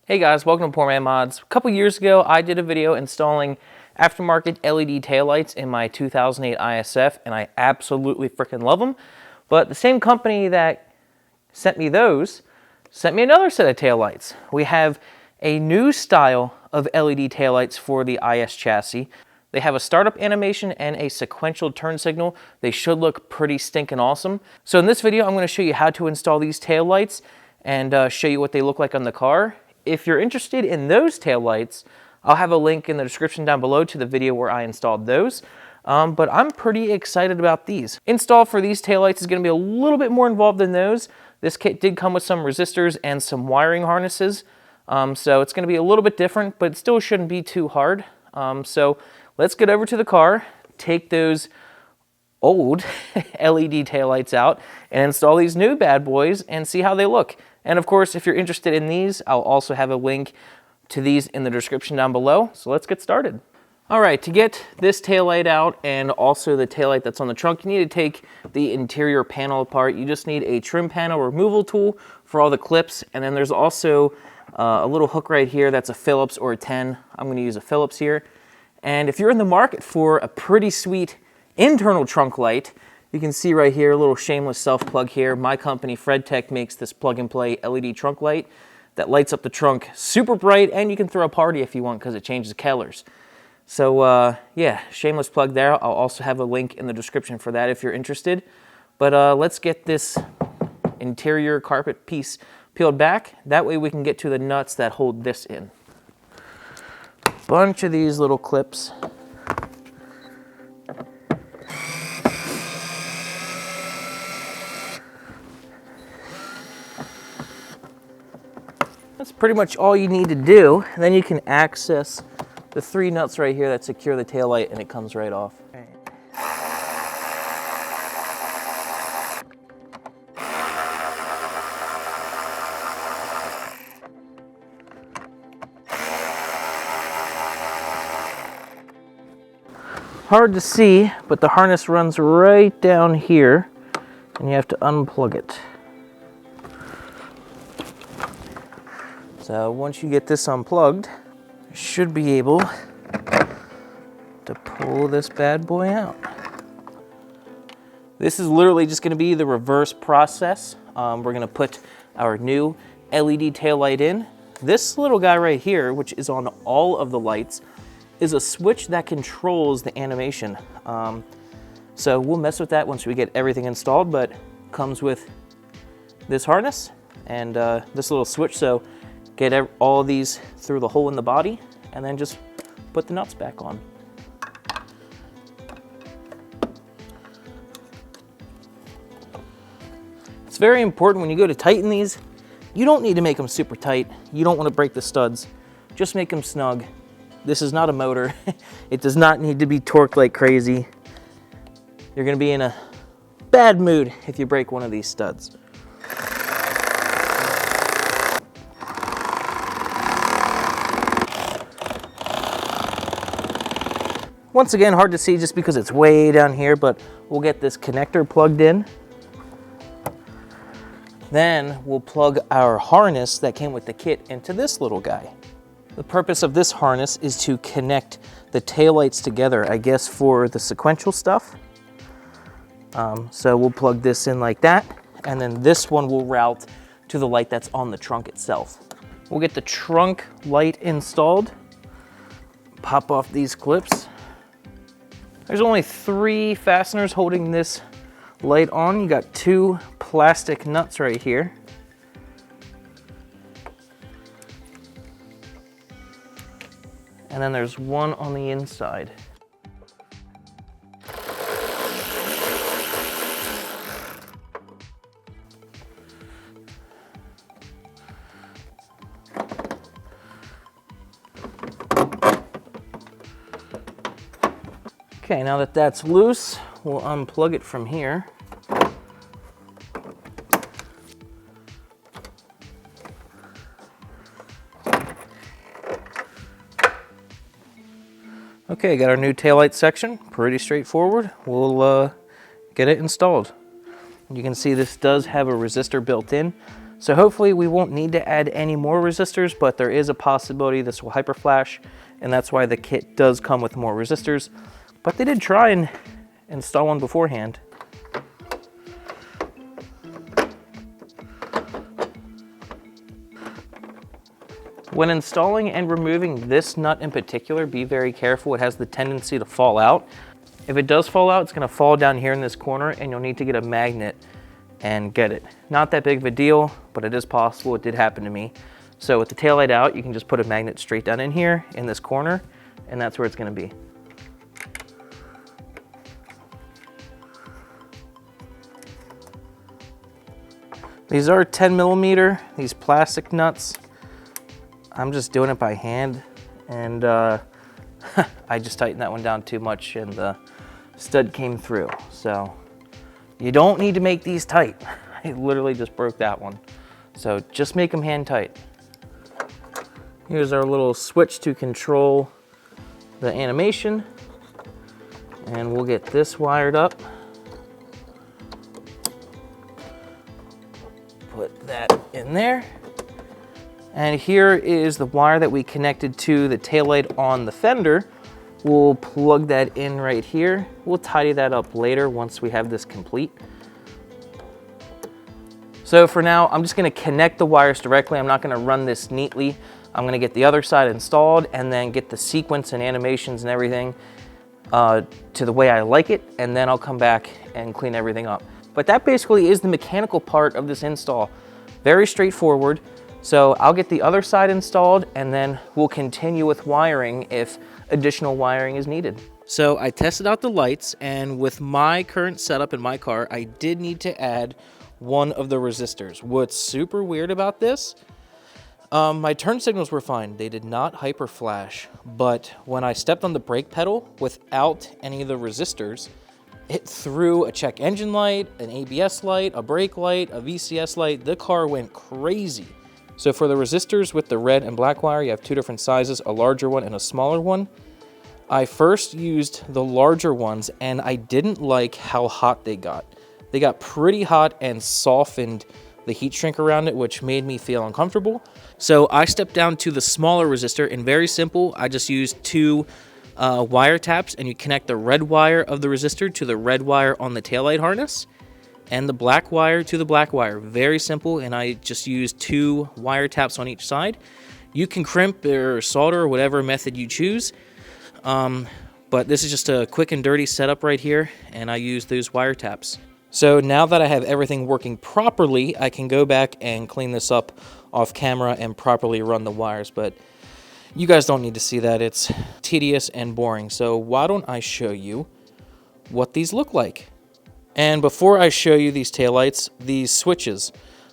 Hey guys, welcome to Poor Man Mods. A couple years ago, I did a video installing aftermarket LED taillights in my 2008 ISF, and I absolutely freaking love them. But the same company that sent me those sent me another set of taillights. We have a new style of LED taillights for the IS chassis. They have a startup animation and a sequential turn signal. They should look pretty stinking awesome. So in this video, I'm going to show you how to install these taillights and show you what they look like on the car. If you're interested in those taillights, I'll have a link in the description down below to the video where I installed those. But I'm pretty excited about these. Install for these taillights is going to be a little bit more involved than those. This kit did come with some resistors and some wiring harnesses. So it's going to be a little bit different, but it still shouldn't be too hard. So let's get over to the car, take those old LED taillights out, and install these new bad boys and see how they look. And of course, if you're interested in these, I'll also have a link to these in the description down below. So let's get started. All right, to get this taillight out and also the taillight that's on the trunk, you need to take the interior panel apart. You just need a trim panel removal tool for all the clips. And then there's also a little hook right here that's a Phillips or a 10. I'm going to use a Phillips here. And if you're in the market for a pretty sweet internal trunk light, you can see right here, a little shameless self-plug here. My company, Fredtech, makes this plug-and-play LED trunk light that lights up the trunk super bright, and you can throw a party if you want because it changes colors. So yeah, shameless plug there. I'll also have a link in the description for that if you're interested. But let's get this interior carpet piece peeled back. That way we can get to the nuts that hold this in. Bunch of these little clips. That's pretty much all you need to do. And then you can access the three nuts right here that secure the taillight, and it comes right off. Hard to see, but the harness runs right down here, and you have to unplug it. So once you get this unplugged, you should be able to pull this bad boy out. This is literally just going to be the reverse process. We're going to put our new LED taillight in. This little guy right here, which is on all of the lights, is a switch that controls the animation. So we'll mess with that once we get everything installed, but comes with this harness and this little switch. So get all of these through the hole in the body and then just put the nuts back on. It's very important when you go to tighten these, you don't need to make them super tight. You don't want to break the studs. Just make them snug. This is not a motor. It does not need to be torqued like crazy. You're going to be in a bad mood if you break one of these studs. Once again, hard to see just because it's way down here, but we'll get this connector plugged in. Then we'll plug our harness that came with the kit into this little guy. The purpose of this harness is to connect the taillights together, I guess, for the sequential stuff. So we'll plug this in like that, and then this one will route to the light that's on the trunk itself. We'll get the trunk light installed. Pop off these clips. There's only 3 fasteners holding this light on. You got 2 plastic nuts right here. And then there's 1 on the inside. Okay, now that that's loose, we'll unplug it from here. Okay, got our new taillight section, pretty straightforward. We'll get it installed. You can see this does have a resistor built in, So hopefully we won't need to add any more resistors, but there is a possibility this will hyperflash, and that's why the kit does come with more resistors. But they did try and install one beforehand. When installing and removing this nut in particular, be very careful. It has the tendency to fall out. If it does fall out, it's gonna fall down here in this corner, and you'll need to get a magnet and get it. Not that big of a deal, but it is possible. It did happen to me. So with the taillight out, you can just put a magnet straight down in here in this corner, and that's where it's gonna be. These are 10mm, these plastic nuts. I'm just doing it by hand, and I just tightened that one down too much and the stud came through. So you don't need to make these tight. I literally just broke that one. So just make them hand tight. Here's our little switch to control the animation, and we'll get this wired up. Put that in there. And here is the wire that we connected to the taillight on the fender. We'll plug that in right here. We'll tidy that up later once we have this complete. So for now, I'm just gonna connect the wires directly. I'm not gonna run this neatly. I'm gonna get the other side installed and then get the sequence and animations and everything to the way I like it, and then I'll come back and clean everything up. But that basically is the mechanical part of this install. Very straightforward. So I'll get the other side installed, and then we'll continue with wiring if additional wiring is needed. So I tested out the lights, and with my current setup in my car, I did need to add one of the resistors. What's super weird about this, my turn signals were fine. They did not hyper flash, but when I stepped on the brake pedal without any of the resistors, it threw a check engine light, an ABS light, a brake light, a VCS light. The car went crazy. So for the resistors with the red and black wire, you have two different sizes, a larger one and a smaller one. I first used the larger ones, and I didn't like how hot they got. They got pretty hot and softened the heat shrink around it, which made me feel uncomfortable. So I stepped down to the smaller resistor, and very simple, I just used two wire taps, and you connect the red wire of the resistor to the red wire on the taillight harness, and the black wire to the black wire. Very simple, and I just used two wire taps on each side. You can crimp or solder or whatever method you choose, but this is just a quick and dirty setup right here, and I use those wire taps. So now that I have everything working properly, I can go back and clean this up off camera and properly run the wires, but you guys don't need to see that. It's tedious and boring. So why don't I show you what these look like? And before I show you these taillights, these switches,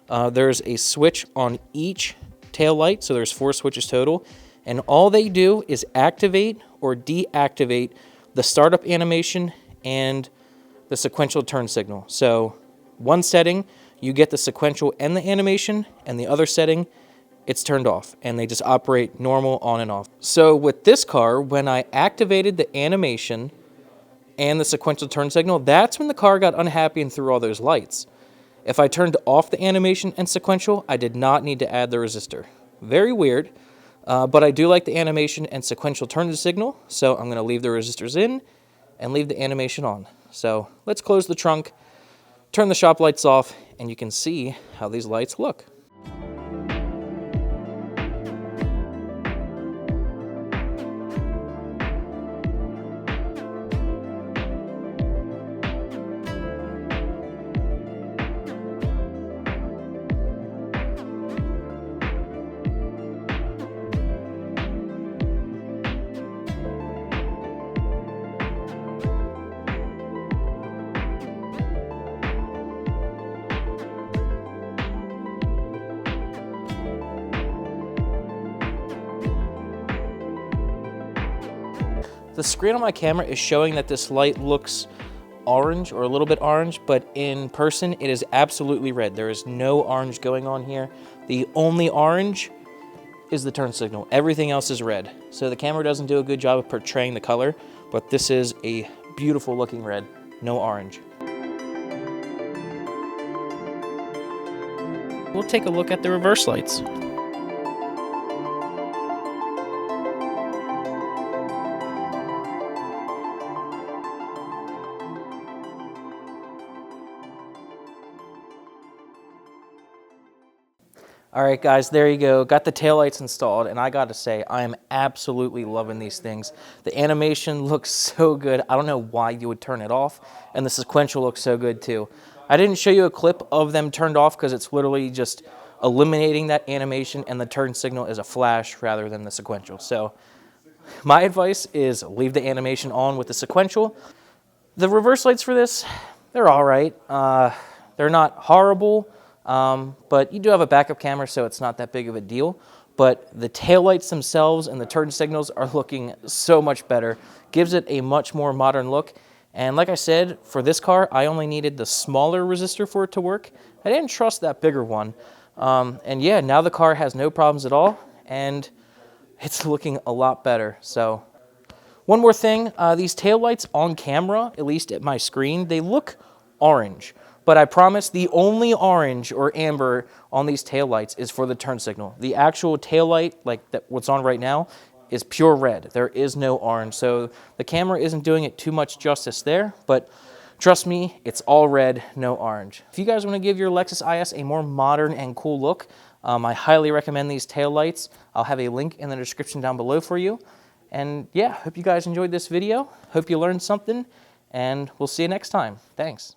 there's a switch on each taillight, so there's 4 switches total, and all they do is activate or deactivate the startup animation and the sequential turn signal. So one setting, you get the sequential and the animation, and the other setting, it's turned off, and they just operate normal on and off. So with this car, when I activated the animation and the sequential turn signal, that's when the car got unhappy and threw all those lights. If I turned off the animation and sequential, I did not need to add the resistor. Very weird, but I do like the animation and sequential turn signal, so I'm going to leave the resistors in and leave the animation on. So let's close the trunk, turn the shop lights off, and you can see how these lights look. The screen on my camera is showing that this light looks orange or a little bit orange, but in person it is absolutely red. There is no orange going on here. The only orange is the turn signal. Everything else is red. So the camera doesn't do a good job of portraying the color, but this is a beautiful looking red, no orange. we'll take a look at the reverse lights. All right, guys, there you go. Got the taillights installed, and I got to say, I am absolutely loving these things. The animation looks so good. I don't know why you would turn it off, and the sequential looks so good too. I didn't show you a clip of them turned off because it's literally just eliminating that animation, and the turn signal is a flash rather than the sequential. So my advice is leave the animation on with the sequential. The reverse lights for this, they're all right. They're not horrible. But you do have a backup camera, so it's not that big of a deal. But the taillights themselves and the turn signals are looking so much better. Gives it a much more modern look. And like I said, for this car, I only needed the smaller resistor for it to work. I didn't trust that bigger one. And yeah, now the car has no problems at all, and it's looking a lot better. So one more thing, these taillights on camera, at least at my screen, they look orange. But I promise the only orange or amber on these taillights is for the turn signal. The actual taillight, like what's on right now, is pure red. There is no orange. So the camera isn't doing it too much justice there, but trust me, it's all red, no orange. If you guys want to give your Lexus IS a more modern and cool look, I highly recommend these taillights. I'll have a link in the description down below for you. And yeah, hope you guys enjoyed this video. Hope you learned something, and we'll see you next time. Thanks.